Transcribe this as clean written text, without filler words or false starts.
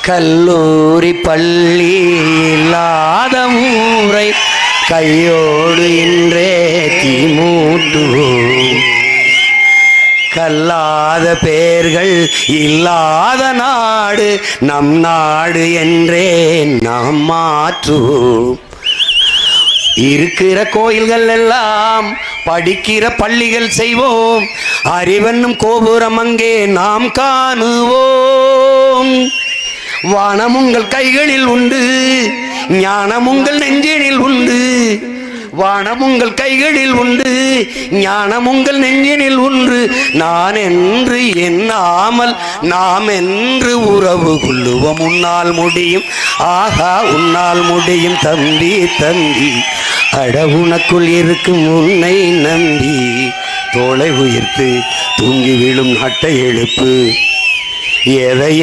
கல்லூரி பள்ளி இல்லாத ஊரை கையோடு இன்றே தீமூட்டுவோம். கல்லாத பேர்கள் இல்லாத நாடு நம் நாடு என்றே நாம் மாற்றுவோம். இருக்கிற கோயில்கள் எல்லாம் படிக்கிற பள்ளிகள் செய்வோம். அறிவென்னும் கோபுரம் அங்கே நாம் காணுவோம். வானம் உங்கள் கைகளில் உண்டு, ஞானம் உங்கள் நெஞ்சினில் உண்டு. வானம் உங்கள் கைகளில் உண்டு, ஞானம் உங்கள் நெஞ்சினில் உண்டு. நான் என்று எண்ணாமல் நாம் என்று உறவு கொள்ளுவோம். உன்னால் முடியும், ஆஹா உன்னால் முடியும் தம்பி தம்பி. அட உனக்குள் இருக்கும் உன்னை நம்பி தோளை உயர்த்து தூங்கி விழும் நாட்டை எழுப்பு. எதையும்